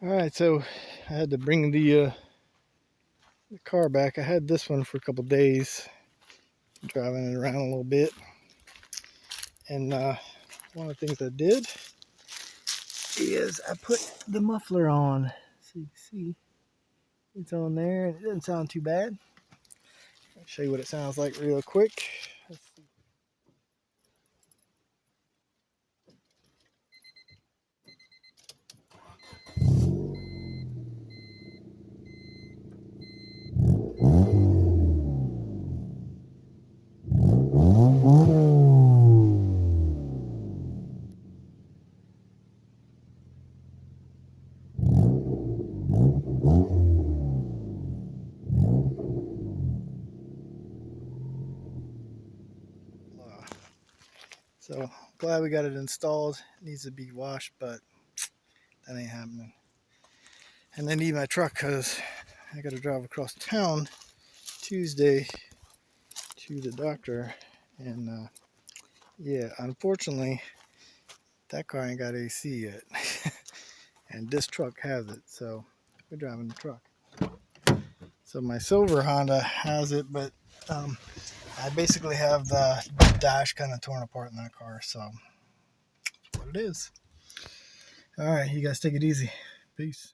Alright, so I had to bring the car back. I had this one for a couple days, driving it around a little bit. And one of the things I did is I put the muffler on. So you can see it's on there. It doesn't sound too bad. I'll show you what it sounds like real quick. Let's see. So glad we got it installed. It needs to be washed, but that ain't happening. And I need my truck because I got to drive across town Tuesday to the doctor. And yeah, unfortunately, that car ain't got AC yet. And this truck has it, so we're driving the truck. So my silver Honda has it, but I basically have the dash kind of torn apart in that car, so that's what it is. All right, you guys take it easy. Peace.